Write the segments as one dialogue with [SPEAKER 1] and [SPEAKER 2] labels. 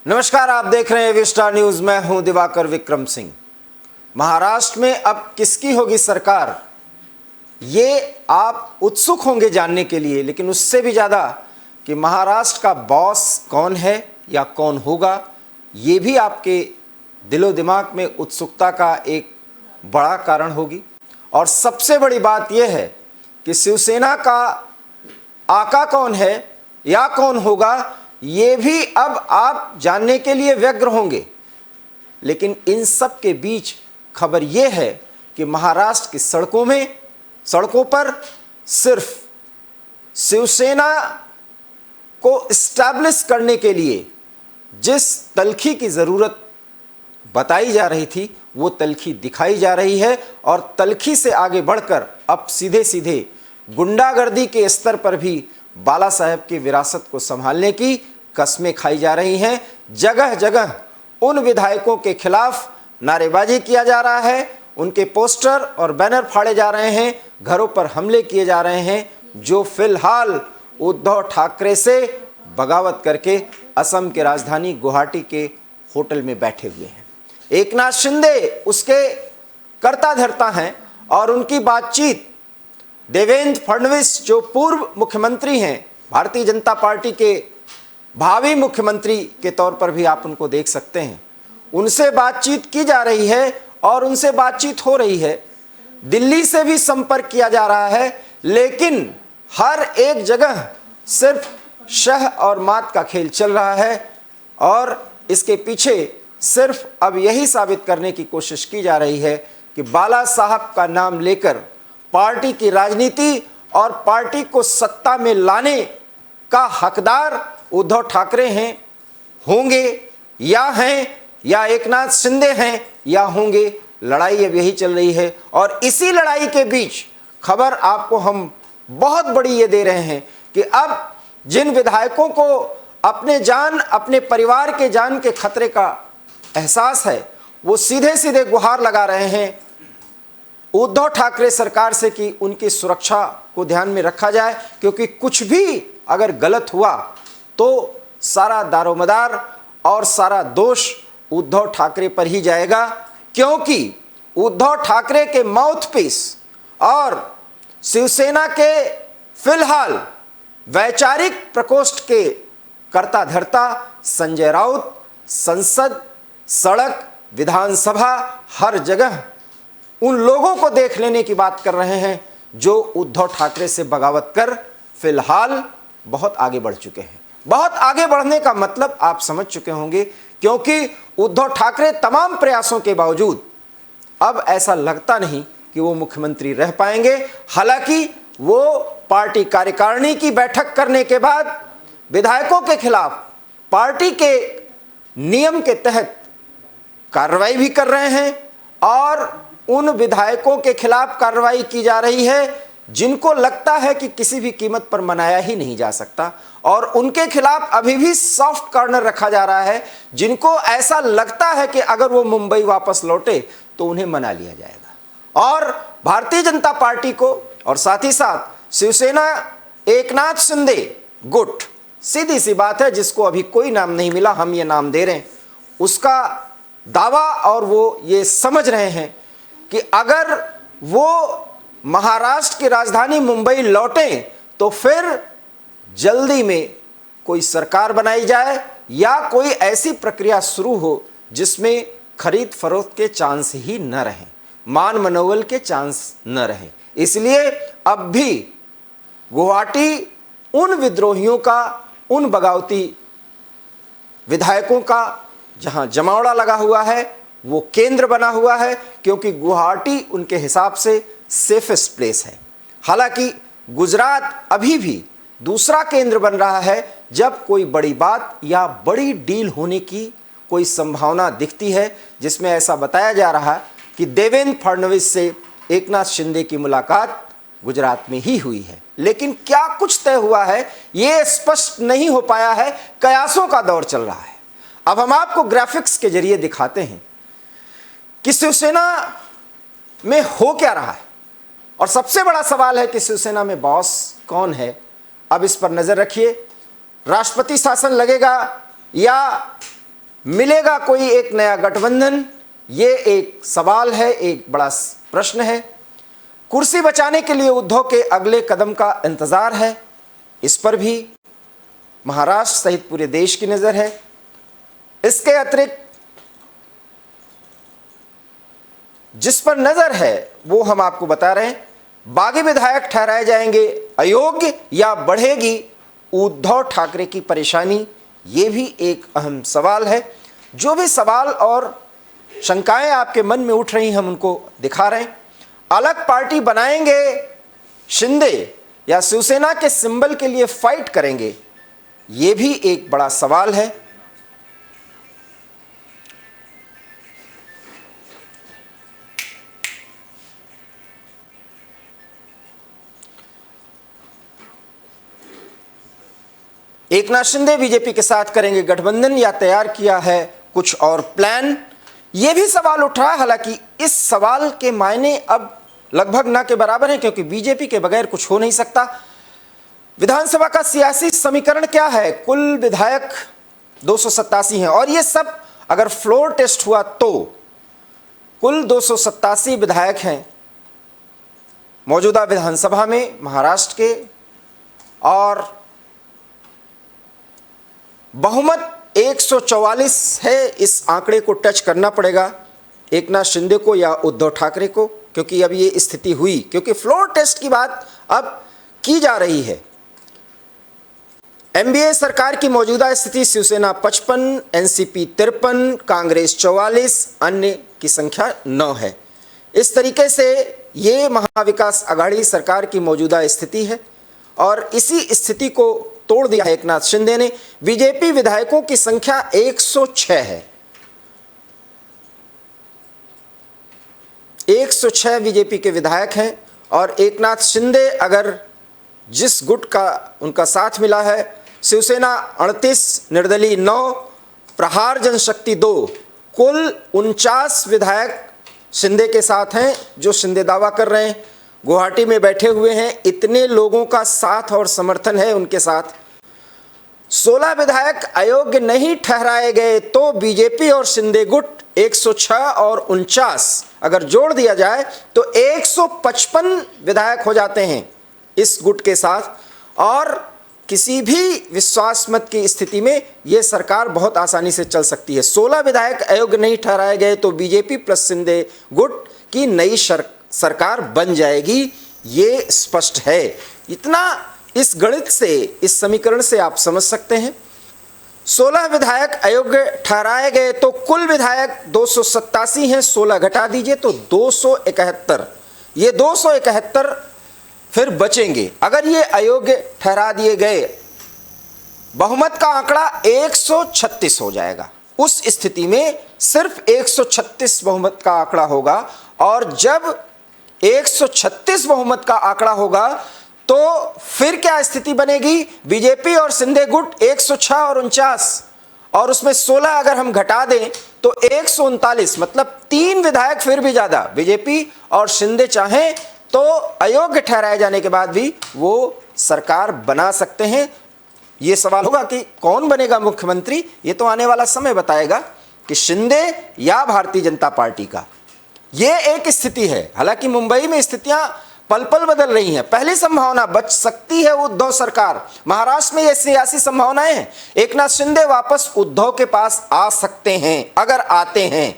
[SPEAKER 1] नमस्कार, आप देख रहे हैं विस्टार न्यूज। मैं हूं दिवाकर विक्रम सिंह। महाराष्ट्र में अब किसकी होगी सरकार, ये आप उत्सुक होंगे जानने के लिए, लेकिन उससे भी ज़्यादा कि महाराष्ट्र का बॉस कौन है या कौन होगा, ये भी आपके दिलो दिमाग में उत्सुकता का एक बड़ा कारण होगी। और सबसे बड़ी बात यह है कि शिवसेना का आका कौन है या कौन होगा, ये भी अब आप जानने के लिए व्यग्र होंगे। लेकिन इन सब के बीच खबर यह है कि महाराष्ट्र की सड़कों पर सिर्फ शिवसेना को इस्टेब्लिश करने के लिए जिस तल्खी की ज़रूरत बताई जा रही थी, वो तल्खी दिखाई जा रही है। और तल्खी से आगे बढ़कर अब सीधे सीधे गुंडागर्दी के स्तर पर भी बाला साहेब की विरासत को संभालने की कस्में खाई जा रही हैं। जगह जगह उन विधायकों के खिलाफ नारेबाजी किया जा रहा है, उनके पोस्टर और बैनर फाड़े जा रहे हैं, घरों पर हमले किए जा रहे हैं, जो फिलहाल उद्धव ठाकरे से बगावत करके असम के राजधानी गुवाहाटी के होटल में बैठे हुए हैं। एकनाथ शिंदे उसके कर्ता धर्ता हैं और उनकी बातचीत देवेंद्र फडणवीस जो पूर्व मुख्यमंत्री हैं, भारतीय जनता पार्टी के भावी मुख्यमंत्री के तौर पर भी आप उनको देख सकते हैं, उनसे बातचीत की जा रही है और उनसे बातचीत हो रही है। दिल्ली से भी संपर्क किया जा रहा है, लेकिन हर एक जगह सिर्फ शह और मात का खेल चल रहा है। और इसके पीछे सिर्फ अब यही साबित करने की कोशिश की जा रही है कि बाला साहब का नाम लेकर पार्टी की राजनीति और पार्टी को सत्ता में लाने का हकदार उद्धव ठाकरे होंगे या एकनाथ शिंदे हैं या होंगे। लड़ाई अब यही चल रही है। और इसी लड़ाई के बीच खबर आपको हम बहुत बड़ी ये दे रहे हैं कि अब जिन विधायकों को अपने परिवार के जान के खतरे का एहसास है, वो सीधे सीधे गुहार लगा रहे हैं उद्धव ठाकरे सरकार से कि उनकी सुरक्षा को ध्यान में रखा जाए, क्योंकि कुछ भी अगर गलत हुआ तो सारा दारोमदार और सारा दोष उद्धव ठाकरे पर ही जाएगा। क्योंकि उद्धव ठाकरे के माउथपीस और शिवसेना के फिलहाल वैचारिक प्रकोष्ठ के कर्ता धर्ता संजय राउत संसद, सड़क, विधानसभा हर जगह उन लोगों को देख लेने की बात कर रहे हैं जो उद्धव ठाकरे से बगावत कर फिलहाल बहुत आगे बढ़ चुके हैं। बहुत आगे बढ़ने का मतलब आप समझ चुके होंगे, क्योंकि उद्धव ठाकरे तमाम प्रयासों के बावजूद अब ऐसा लगता नहीं कि वो मुख्यमंत्री रह पाएंगे। हालांकि वो पार्टी कार्यकारिणी की बैठक करने के बाद विधायकों के खिलाफ पार्टी के नियम के तहत कार्रवाई भी कर रहे हैं और उन विधायकों के खिलाफ कार्रवाई की जा रही है जिनको लगता है कि किसी भी कीमत पर मनाया ही नहीं जा सकता, और उनके खिलाफ अभी भी सॉफ्ट कॉर्नर रखा जा रहा है जिनको ऐसा लगता है कि अगर वो मुंबई वापस लौटे तो उन्हें मना लिया जाएगा। और भारतीय जनता पार्टी को और साथ ही साथ शिवसेना, एकनाथ शिंदे गुट, सीधी सी बात है, जिसको अभी कोई नाम नहीं मिला, हम ये नाम दे रहे हैं, उसका दावा, और वो ये समझ रहे हैं कि अगर वो महाराष्ट्र की राजधानी मुंबई लौटें तो फिर जल्दी में कोई सरकार बनाई जाए या कोई ऐसी प्रक्रिया शुरू हो जिसमें खरीद फरोख्त के चांस ही न रहें, मान मनोबल के चांस न रहें। इसलिए अब भी गुवाहाटी उन विद्रोहियों का, उन बगावती विधायकों का जहां जमावड़ा लगा हुआ है, वो केंद्र बना हुआ है, क्योंकि गुवाहाटी उनके हिसाब से सेफेस्ट प्लेस है। हालांकि गुजरात अभी भी दूसरा केंद्र बन रहा है जब कोई बड़ी बात या बड़ी डील होने की कोई संभावना दिखती है, जिसमें ऐसा बताया जा रहा है कि देवेंद्र फडणवीस से एकनाथ शिंदे की मुलाकात गुजरात में ही हुई है। लेकिन क्या कुछ तय हुआ है ये स्पष्ट नहीं हो पाया है, कयासों का दौर चल रहा है। अब हम आपको ग्राफिक्स के जरिए दिखाते हैं कि शिवसेना में हो क्या रहा है, और सबसे बड़ा सवाल है कि शिवसेना में बॉस कौन है। अब इस पर नजर रखिए। राष्ट्रपति शासन लगेगा या मिलेगा कोई एक नया गठबंधन? ये एक सवाल है, एक बड़ा प्रश्न है। कुर्सी बचाने के लिए उद्धव के अगले कदम का इंतजार है, इस पर भी महाराष्ट्र सहित पूरे देश की नजर है। इसके अतिरिक्त जिस पर नजर है वो हम आपको बता रहे हैं। बागी विधायक ठहराए जाएंगे अयोग्य या बढ़ेगी उद्धव ठाकरे की परेशानी? ये भी एक अहम सवाल है। जो भी सवाल और शंकाएं आपके मन में उठ रही हैं हम उनको दिखा रहे हैं। अलग पार्टी बनाएंगे शिंदे या शिवसेना के सिंबल के लिए फाइट करेंगे? ये भी एक बड़ा सवाल है। एकनाथ शिंदे बीजेपी के साथ करेंगे गठबंधन या तैयार किया है कुछ और प्लान? यह भी सवाल उठ रहा है। हालांकि इस सवाल के मायने अब लगभग ना के बराबर हैं, क्योंकि बीजेपी के बगैर कुछ हो नहीं सकता। विधानसभा का सियासी समीकरण क्या है? कुल विधायक 287 हैं और ये सब अगर फ्लोर टेस्ट हुआ तो कुल 287 विधायक हैं मौजूदा विधानसभा में महाराष्ट्र के, और बहुमत 144 है। इस आंकड़े को टच करना पड़ेगा एकनाथ शिंदे को या उद्धव ठाकरे को, क्योंकि अब ये स्थिति हुई, क्योंकि फ्लोर टेस्ट की बात अब की जा रही है। एनडीए सरकार की मौजूदा स्थिति: शिवसेना 55, एनसीपी 53, कांग्रेस 44, अन्य की संख्या 9 है। इस तरीके से ये महाविकास आघाड़ी सरकार की मौजूदा स्थिति है और इसी स्थिति को तोड़ दिया है एकनाथ शिंदे ने। बीजेपी विधायकों की संख्या 106 है। 106 बीजेपी के विधायक हैं और एकनाथ शिंदे अगर जिस गुट का उनका साथ मिला है, शिवसेना 38, निर्दलीय 9, प्रहार जनशक्ति 2, कुल 49 विधायक शिंदे के साथ हैं, जो शिंदे दावा कर रहे हैं। गुवाहाटी में बैठे हुए हैं, इतने लोगों का साथ और समर्थन है उनके साथ। 16 विधायक अयोग्य नहीं ठहराए गए तो बीजेपी और शिंदे गुट 106 और 49 अगर जोड़ दिया जाए तो 155 विधायक हो जाते हैं इस गुट के साथ, और किसी भी विश्वास मत की स्थिति में यह सरकार बहुत आसानी से चल सकती है। 16 विधायक अयोग्य नहीं ठहराए गए तो बीजेपी प्लस शिंदे गुट की नई सरकार बन जाएगी, ये स्पष्ट है। इतना इस गणित से, इस समीकरण से आप समझ सकते हैं। 16 विधायक अयोग्य ठहराए गए तो कुल विधायक 287 हैं, 16 घटा दीजिए तो 271। ये 271 फिर बचेंगे अगर ये अयोग्य ठहरा दिए गए। बहुमत का आंकड़ा 136 हो जाएगा। उस स्थिति में सिर्फ 136 बहुमत का आंकड़ा होगा, और जब 136 बहुमत का आंकड़ा होगा तो फिर क्या स्थिति बनेगी? बीजेपी और शिंदे गुट 106 और 49, और उसमें 16 अगर हम घटा दें तो 139, मतलब 3 विधायक फिर भी ज्यादा बीजेपी और शिंदे चाहें तो अयोग्य ठहराए जाने के बाद भी वो सरकार बना सकते हैं। ये सवाल होगा कि कौन बनेगा मुख्यमंत्री, ये तो आने वाला समय बताएगा कि शिंदे या भारतीय जनता पार्टी का। ये एक स्थिति है। हालांकि मुंबई में स्थितियां पल पल बदल रही हैं। पहली संभावना बच सकती है उद्धव सरकार। महाराष्ट्र में ये सियासी संभावनाएं हैं। एकनाथ शिंदे वापस उद्धव के पास आ सकते हैं अगर आते हैं।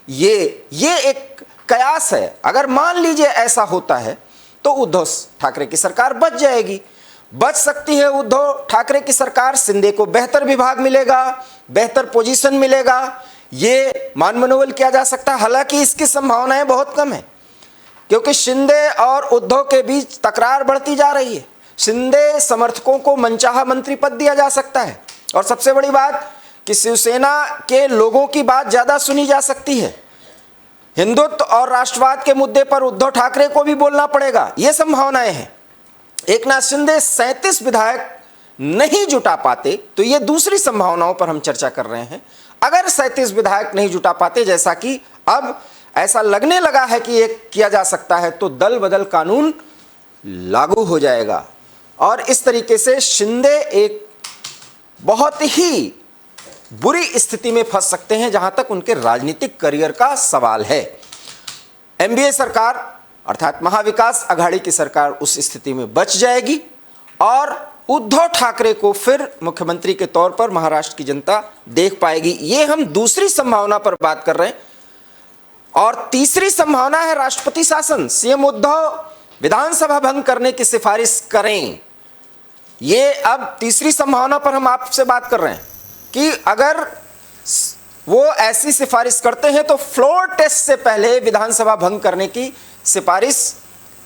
[SPEAKER 1] ये एक कयास है। अगर मान लीजिए ऐसा होता है तो उद्धव ठाकरे की सरकार बच जाएगी। बच सकती है उद्धव ठाकरे की सरकार। शिंदे को बेहतर विभाग मिलेगा, बेहतर पोजीशन मिलेगा, ये मान मनोबल किया जा सकता है। हालांकि इसकी संभावनाएं बहुत कम है, क्योंकि शिंदे और उद्धव के बीच तकरार बढ़ती जा रही है। शिंदे समर्थकों को मनचाहा मंत्री पद दिया जा सकता है, और सबसे बड़ी बात कि शिवसेना के लोगों की बात ज्यादा सुनी जा सकती है। हिंदुत्व और राष्ट्रवाद के मुद्दे पर उद्धव ठाकरे को भी बोलना पड़ेगा। ये संभावनाएं हैं। एकनाथ शिंदे 37 विधायक नहीं जुटा पाते तो ये दूसरी संभावनाओं पर हम चर्चा कर रहे हैं। अगर 37 विधायक नहीं जुटा पाते, जैसा कि अब ऐसा लगने लगा है कि ये किया जा सकता है, तो दल बदल कानून लागू हो जाएगा, और इस तरीके से शिंदे एक बहुत ही बुरी स्थिति में फंस सकते हैं जहां तक उनके राजनीतिक करियर का सवाल है। एनडीए सरकार अर्थात महाविकास आघाड़ी की सरकार उस स्थिति में बच जाएगी और उद्धव ठाकरे को फिर मुख्यमंत्री के तौर पर महाराष्ट्र की जनता देख पाएगी। ये हम दूसरी संभावना पर बात कर रहे हैं। और तीसरी संभावना है राष्ट्रपति शासन। सीएम उद्धव विधानसभा भंग करने की सिफारिश करें। ये अब तीसरी संभावना पर हम आपसे बात कर रहे हैं कि अगर वो ऐसी सिफारिश करते हैं तो फ्लोर टेस्ट से पहले विधानसभा भंग करने की सिफारिश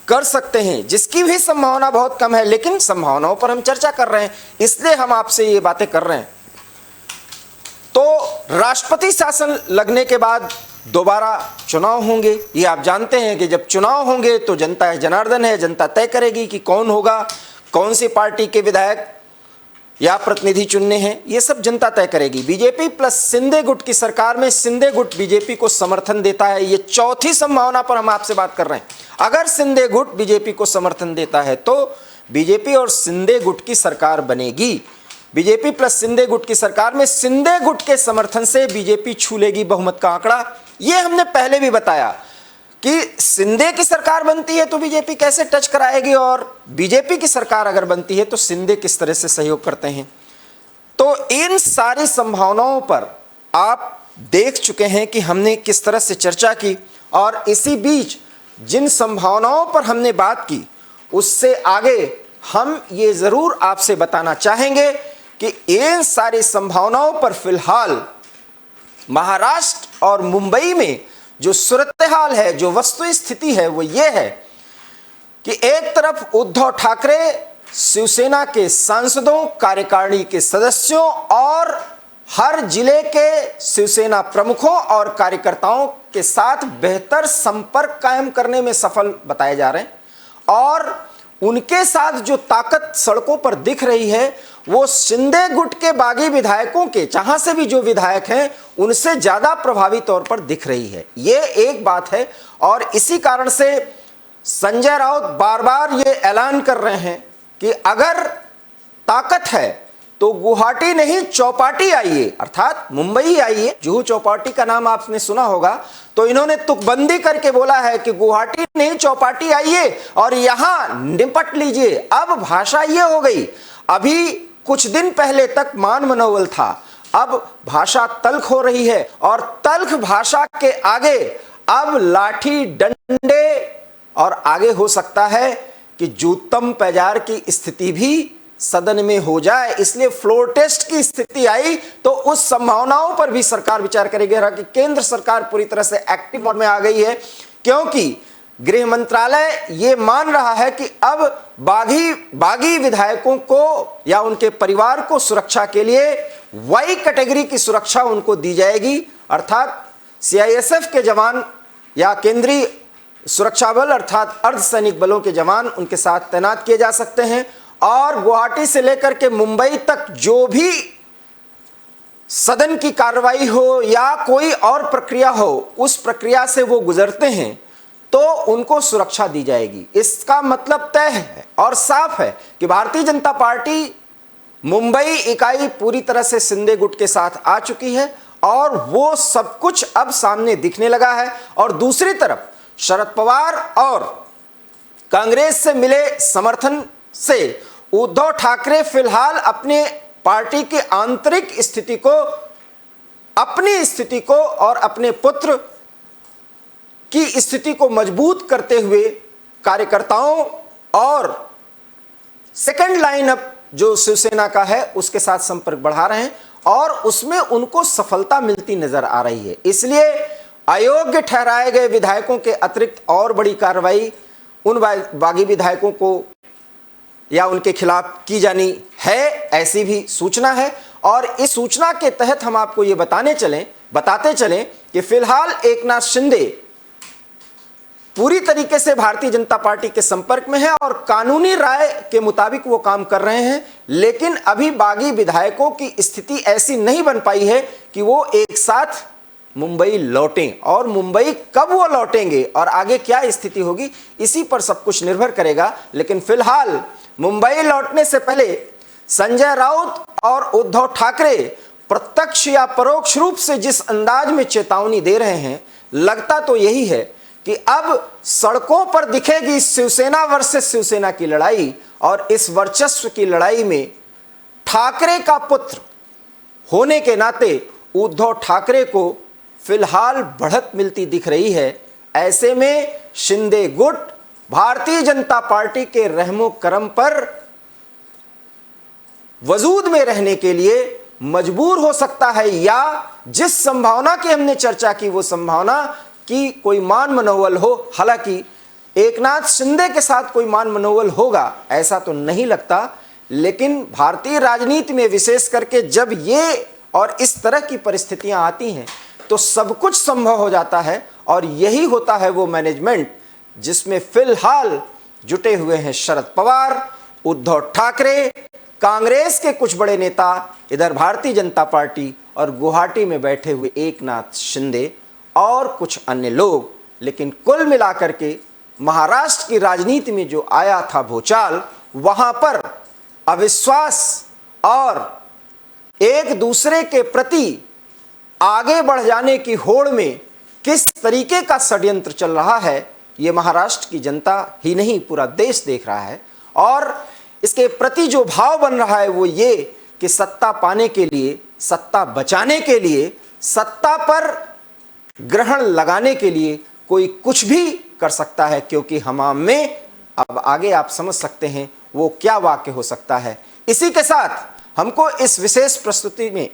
[SPEAKER 1] कर सकते हैं, जिसकी भी संभावना बहुत कम है, लेकिन संभावनाओं पर हम चर्चा कर रहे हैं, इसलिए हम आपसे ये बातें कर रहे हैं। तो राष्ट्रपति शासन लगने के बाद दोबारा चुनाव होंगे। ये आप जानते हैं कि जब चुनाव होंगे तो जनता जनार्दन है, जनता तय करेगी कि कौन होगा, कौन सी पार्टी के विधायक या प्रतिनिधि चुनने हैं, ये सब जनता तय करेगी। बीजेपी प्लस शिंदे गुट की सरकार में शिंदे गुट बीजेपी को समर्थन देता है, ये चौथी संभावना पर हम आपसे बात कर रहे हैं। अगर शिंदे गुट बीजेपी को समर्थन देता है तो बीजेपी और शिंदे गुट की सरकार बनेगी। बीजेपी प्लस शिंदे गुट की सरकार में शिंदे गुट के समर्थन से बीजेपी छू लेगी बहुमत का आंकड़ा। ये हमने पहले भी बताया कि शिंदे की सरकार बनती है तो बीजेपी कैसे टच कराएगी, और बीजेपी की सरकार अगर बनती है तो शिंदे किस तरह से सहयोग करते हैं। तो इन सारी संभावनाओं पर आप देख चुके हैं कि हमने किस तरह से चर्चा की, और इसी बीच जिन संभावनाओं पर हमने बात की उससे आगे हम ये जरूर आपसे बताना चाहेंगे कि इन सारी संभावनाओं पर फिलहाल महाराष्ट्र और मुंबई में जो सूरत हाल है, जो वस्तु स्थिति है, वो ये है कि एक तरफ उद्धव ठाकरे शिवसेना के सांसदों, कार्यकारिणी के सदस्यों और हर जिले के शिवसेना प्रमुखों और कार्यकर्ताओं के साथ बेहतर संपर्क कायम करने में सफल बताए जा रहे हैं, और उनके साथ जो ताकत सड़कों पर दिख रही है वो शिंदे गुट के बागी विधायकों के, जहां से भी जो विधायक हैं, उनसे ज्यादा प्रभावी तौर पर दिख रही है। ये एक बात है, और इसी कारण से संजय राउत बार बार ये ऐलान कर रहे हैं कि अगर ताकत है तो गुवाहाटी नहीं चौपाटी आइए, अर्थात मुंबई आइए। जुहू चौपाटी का नाम आपने सुना होगा, तो इन्होंने तुकबंदी करके बोला है कि गुवाहाटी नहीं चौपाटी आइए और यहां निपट लीजिए। अब भाषा ये हो गई, अभी कुछ दिन पहले तक मान मनोबल था, अब भाषा तल्ख हो रही है, और तल्ख भाषा के आगे अब लाठी डंडे, और आगे हो सकता है कि जूतम पैजार की स्थिति भी सदन में हो जाए। इसलिए फ्लोर टेस्ट की स्थिति आई तो उस संभावनाओं पर भी सरकार विचार करेगी। कि केंद्र सरकार पूरी तरह से एक्टिव मोड में आ गई है, क्योंकि गृह मंत्रालय ये मान रहा है कि अब बागी विधायकों को या उनके परिवार को सुरक्षा के लिए वाई कैटेगरी की सुरक्षा उनको दी जाएगी, अर्थात सीआईएसएफ के जवान या केंद्रीय सुरक्षा बल अर्थात अर्धसैनिक बलों के जवान उनके साथ तैनात किए जा सकते हैं। और गुवाहाटी से लेकर के मुंबई तक जो भी सदन की कार्रवाई हो या कोई और प्रक्रिया हो, उस प्रक्रिया से वो गुजरते हैं तो उनको सुरक्षा दी जाएगी। इसका मतलब तय है और साफ है कि भारतीय जनता पार्टी मुंबई इकाई पूरी तरह से शिंदे गुट के साथ आ चुकी है, और वो सब कुछ अब सामने दिखने लगा है। और दूसरी तरफ शरद पवार और कांग्रेस से मिले समर्थन से उद्धव ठाकरे फिलहाल अपने पार्टी की आंतरिक स्थिति को, अपनी स्थिति को और अपने पुत्र की स्थिति को मजबूत करते हुए कार्यकर्ताओं और सेकंड लाइनअप जो शिवसेना का है उसके साथ संपर्क बढ़ा रहे हैं, और उसमें उनको सफलता मिलती नजर आ रही है। इसलिए अयोग्य ठहराए गए विधायकों के अतिरिक्त और बड़ी कार्रवाई उन बागी विधायकों को या उनके खिलाफ की जानी है, ऐसी भी सूचना है। और इस सूचना के तहत हम आपको ये बताते चलें कि फिलहाल एकनाथ शिंदे पूरी तरीके से भारतीय जनता पार्टी के संपर्क में है और कानूनी राय के मुताबिक वो काम कर रहे हैं, लेकिन अभी बागी विधायकों की स्थिति ऐसी नहीं बन पाई है कि वो एक साथ मुंबई लौटें। और मुंबई कब वो लौटेंगे और आगे क्या स्थिति होगी, इसी पर सब कुछ निर्भर करेगा। लेकिन फिलहाल मुंबई लौटने से पहले संजय राउत और उद्धव ठाकरे प्रत्यक्ष या परोक्ष रूप से जिस अंदाज में चेतावनी दे रहे हैं, लगता तो यही है कि अब सड़कों पर दिखेगी शिवसेना वर्सेस शिवसेना की लड़ाई, और इस वर्चस्व की लड़ाई में ठाकरे का पुत्र होने के नाते उद्धव ठाकरे को फिलहाल बढ़त मिलती दिख रही है। ऐसे में शिंदे गुट भारतीय जनता पार्टी के रहमो करम पर वजूद में रहने के लिए मजबूर हो सकता है, या जिस संभावना की हमने चर्चा की वो संभावना कि कोई मान मनोबल हो। हालांकि एकनाथ शिंदे के साथ कोई मान मनोबल होगा ऐसा तो नहीं लगता, लेकिन भारतीय राजनीति में विशेष करके जब ये और इस तरह की परिस्थितियां आती हैं तो सब कुछ संभव हो जाता है, और यही होता है वो मैनेजमेंट जिसमें फिलहाल जुटे हुए हैं शरद पवार, उद्धव ठाकरे, कांग्रेस के कुछ बड़े नेता, इधर भारतीय जनता पार्टी और गुवाहाटी में बैठे हुए एकनाथ शिंदे और कुछ अन्य लोग। लेकिन कुल मिलाकर के महाराष्ट्र की राजनीति में जो आया था भूचाल, वहां पर अविश्वास और एक दूसरे के प्रति आगे बढ़ जाने की होड़ में किस तरीके का षड्यंत्र चल रहा है, ये महाराष्ट्र की जनता ही नहीं पूरा देश देख रहा है। और इसके प्रति जो भाव बन रहा है वो ये कि सत्ता पाने के लिए, सत्ता बचाने के लिए, सत्ता पर ग्रहण लगाने के लिए कोई कुछ भी कर सकता है, क्योंकि हमाम में अब आगे आप समझ सकते हैं वो क्या वाक्य हो सकता है। इसी के साथ हमको इस विशेष प्रस्तुति में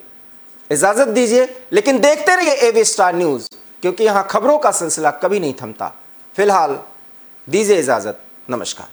[SPEAKER 1] इजाजत दीजिए, लेकिन देखते रहिए एवी स्टार न्यूज़, क्योंकि यहाँ खबरों का सिलसिला कभी नहीं थमता। फिलहाल दीजिए इजाजत, नमस्कार।